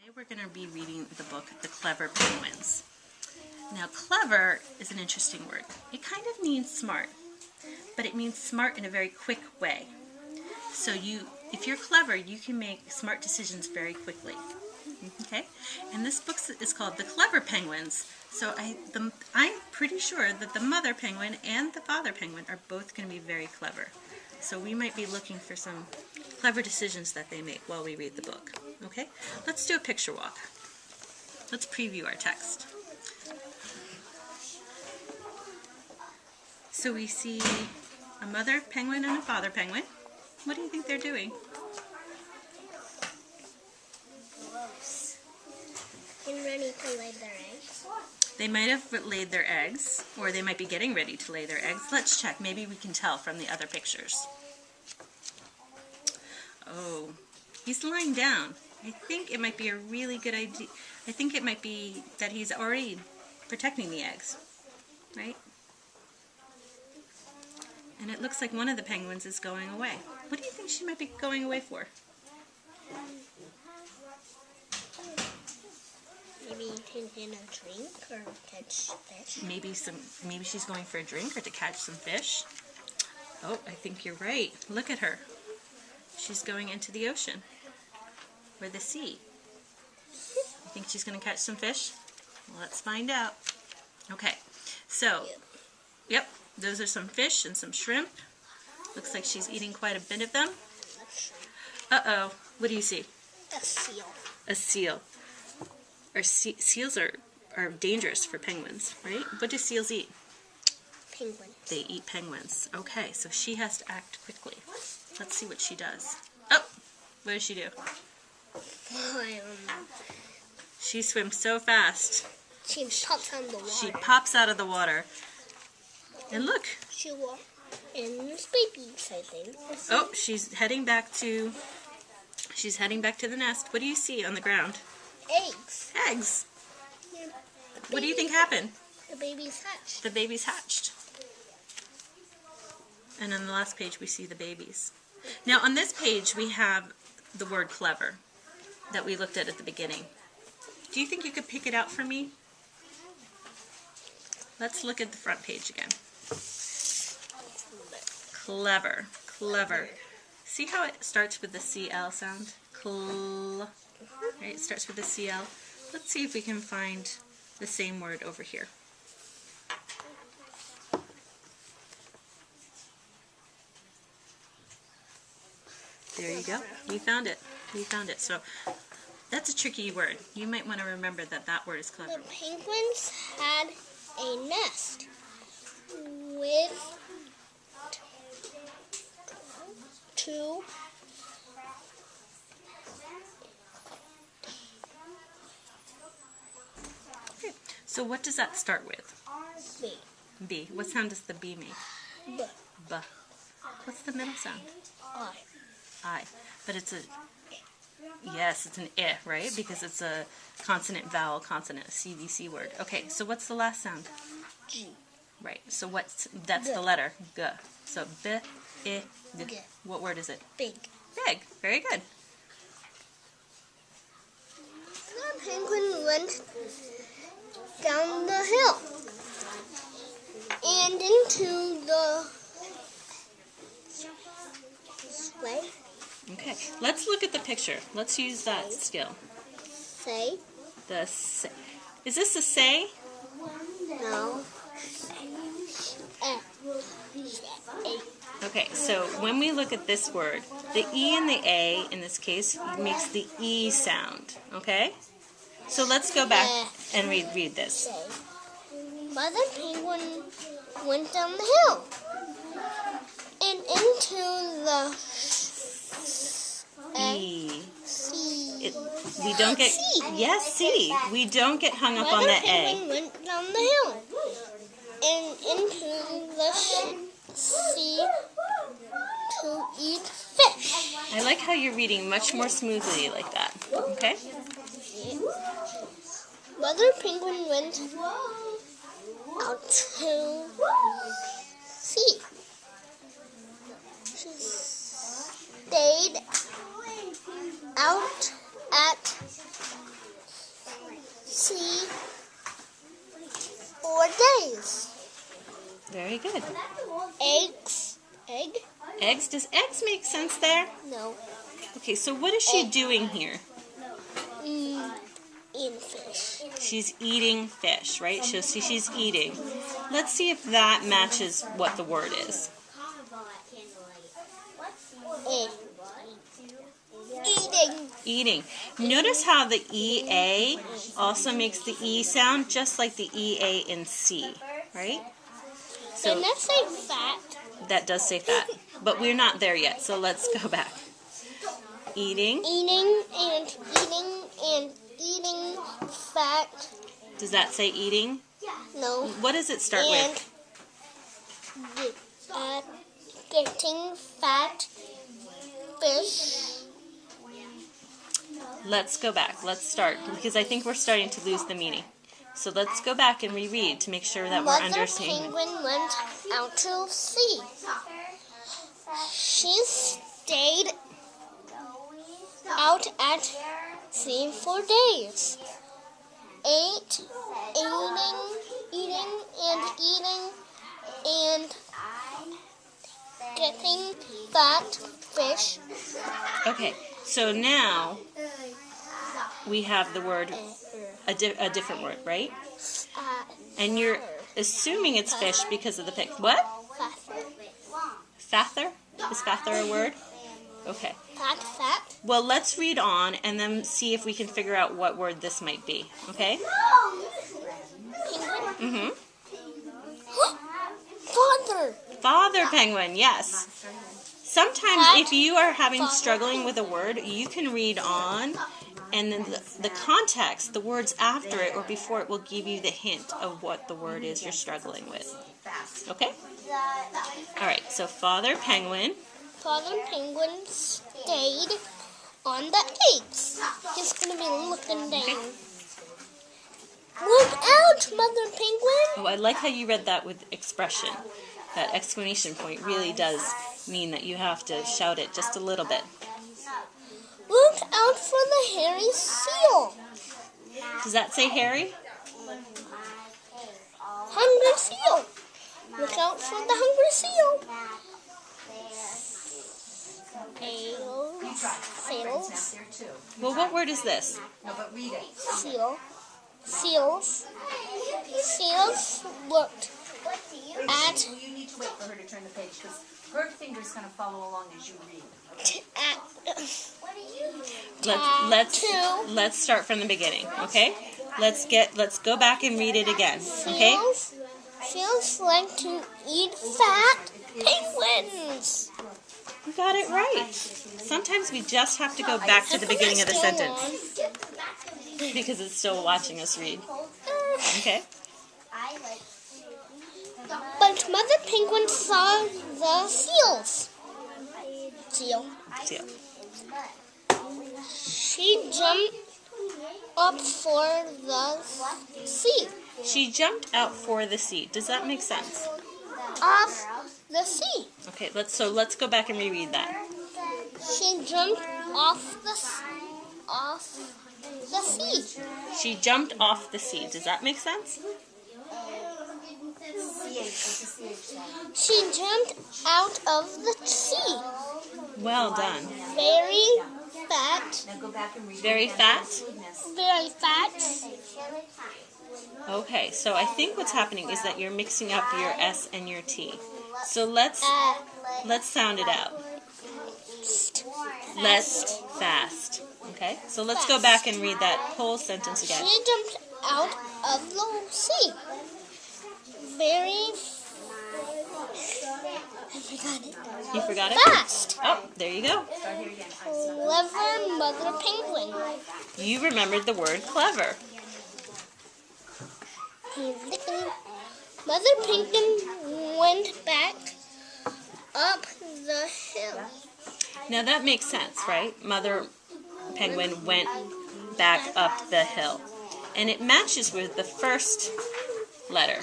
Today we're going to be reading the book, The Clever Penguins. Now, clever is an interesting word. It kind of means smart, but it means smart in a very quick way. So if you're clever, you can make smart decisions very quickly. Okay? And this book is called The Clever Penguins. So I'm pretty sure that the mother penguin and the father penguin are both going to be very clever. So we might be looking for some clever decisions that they make while we read the book. Okay? Let's do a picture walk. Let's preview our text. So we see a mother penguin and a father penguin. What do you think they're doing? Getting ready to lay their eggs. They might have laid their eggs, or they might be getting ready to lay their eggs. Let's check. Maybe we can tell from the other pictures. Oh, he's lying down. I think it might be a really good idea. I think it might be that he's already protecting the eggs, right? And it looks like one of the penguins is going away. What do you think she might be going away for? Maybe to get a drink or catch fish. Maybe she's going for a drink or to catch some fish. Oh, I think you're right. Look at her. She's going into the ocean or the sea. You think she's going to catch some fish? Well, let's find out. Okay, so, yep, those are some fish and some shrimp. Looks like she's eating quite a bit of them. Uh-oh, what do you see? A seal. A seal. Seals are dangerous for penguins, right? What do seals eat? Penguins. They eat penguins. Okay, so she has to act quickly. Let's see what she does. Oh, what does she do? She swims so fast. She pops out of the water. She pops out of the water. And look. She walks in this babies, I think. Oh, she's heading back to the nest. What do you see on the ground? Eggs. Eggs. Yeah, What do you think happened? The babies hatched. The babies hatched. And on the last page we see the babies. Now on this page we have the word clever that we looked at the beginning. Do you think you could pick it out for me? Let's look at the front page again. Clever. Clever. See how it starts with the CL sound? Right, it starts with the CL. Let's see if we can find the same word over here. There you go. You found it. You found it. So that's a tricky word. You might want to remember that word is clever. The penguins had a nest with two So what does that start with? B. B. What sound does the B make? B. B. What's the middle sound? I. I. But it's a... Yes, it's an I, right? Because it's a consonant, vowel, consonant, a CVC word. Okay, so what's the last sound? G. Right. So that's the letter G. So B, I, G. G. What word is it? Big. Big. Very good. The penguin went down the hill and into the way. Okay, let's look at the picture. Let's use that skill. Say. Is this a say? No. Okay, so when we look at this word, the E and the A, in this case, makes the E sound, okay? So let's go back and read this. Say. Mother penguin went down the hill and into the E. C. We don't get... C. Yes, C. We don't get hung up on Mother the penguin A. went down the hill and into the sea to eat fish. I like how you're reading much more smoothly like that, okay? Mother penguin went out to sea. She stayed out at sea 4 days. Very good. Eggs. Egg? Eggs. Does eggs make sense there? No. Okay, so what is she doing here? Eating fish. She's eating fish, right? So she's eating. Let's see if that matches what the word is. Egg. Eating. Eating. Notice how the EA also makes the E sound just like the EA in C, right? So Didn't that say fat? that does say fat, but we're not there yet, so let's go back. Eating. Eating and eating and eating fat. Does that say eating? No. What does it start And with? getting fat fish. Let's go back. Let's start, because I think we're starting to lose the meaning. So let's go back and reread to make sure that we're Mother understanding. penguin went out to sea. She stayed out at sea for days. Eating and getting fat fish. Okay, so now we have the word, a different word, right? And you're assuming it's fish because of the pic. What? Father? Is father a word? Okay. Fat. Well, let's read on and then see if we can figure out what word this might be. Okay? Penguin. Mm-hmm. Father. Father penguin, yes. Sometimes if you are struggling with a word, you can read on, and then the context, the words after it or before it will give you the hint of what the word is you're struggling with. Okay? All right, so Father penguin. Father penguin stayed on the eggs. He's going to be looking down. Look out, Mother Penguin! Oh, I like how you read that with expression. That exclamation point really does mean that you have to shout it just a little bit. Look out for the hairy seal. Does that say hairy? Hungry seal. Look out for the hungry seal. Seals. Well, what word is this? Seal. Seals. Seals looked at. You need to wait for her to turn the page because her finger's going to follow along as you read. Let's start from the beginning, okay? Let's go back and read it again, okay? Seals like to eat fat penguins. You got it right. Sometimes we just have to go back to the beginning of the sentence because it's still watching us read. Okay? But Mother Penguin saw the seals. Seal. She jumped up for the sea. She jumped out for the sea. Does that make sense? Off the sea. Okay, let's go back and reread that. She jumped off the sea. She jumped off the sea. Does that make sense? She jumped out of the sea. Well done. Very fat. Very fat? Very fat. Okay, so I think what's happening is that you're mixing up your S and your T. So let's sound it out. Let's fast. Okay, so let's go back and read that whole sentence again. She jumped out of the sea. Very. I forgot it. You forgot it? Fast. Oh, there you go. Clever Mother Penguin. You remembered the word clever. Mother Penguin went back up the hill. Now that makes sense, right? Mother Penguin went back up the hill. And it matches with the first letter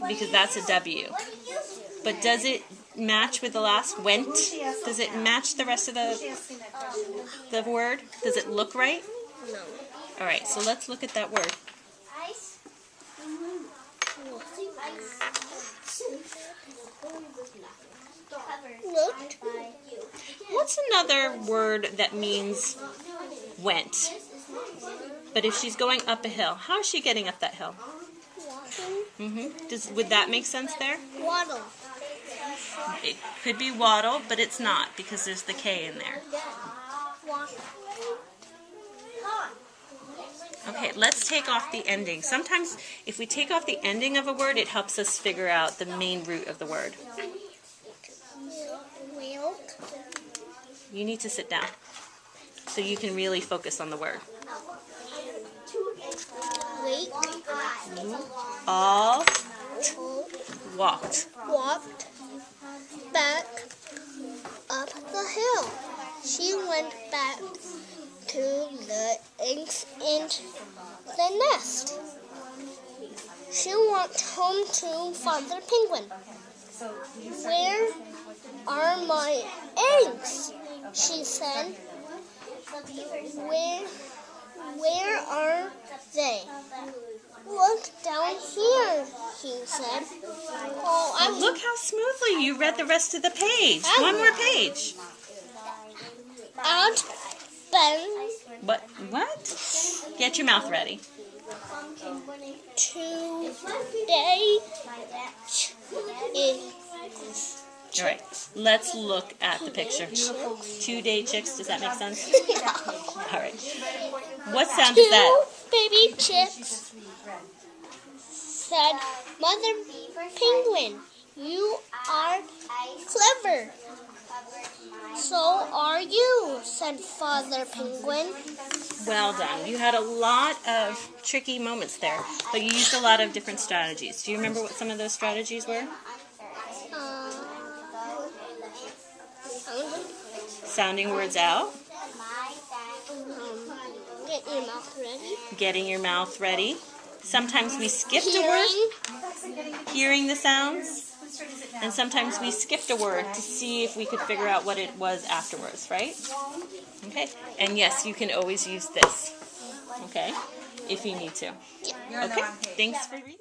because that's a W. But does it match with the last went? Does it match the rest of the word? Does it look right? No. All right, so let's look at that word. Looked. What's another word that means went? But if she's going up a hill, how is she getting up that hill? Walking. Would that make sense there? Waddle. It could be waddle, but it's not because there's the K in there. Walk. Okay, let's take off the ending. Sometimes if we take off the ending of a word, it helps us figure out the main root of the word. Wheeled. You need to sit down so you can really focus on the word. Wait. All walked. Walked back up the hill. She went back to the eggs in the nest. She went home to Father Penguin. Where are my eggs? She said. Where are they? Look down here, he said. Oh, Look how smoothly you read the rest of the page. One more page. Out Ben What? Get your mouth ready. today is All right, let's look at the picture. 2-day chicks, does that make sense? All right. What sound is that? baby chicks, said Mother Penguin. You are clever. So are you, said Father Penguin. Well done. You had a lot of tricky moments there, but you used a lot of different strategies. Do you remember what some of those strategies were? Sounding words out. Get your mouth ready. Getting your mouth ready. Sometimes we skipped a word, hearing the sounds. And sometimes we skipped a word to see if we could figure out what it was afterwards, right? Okay. And yes, you can always use this, okay, if you need to. Okay. Thanks for reading.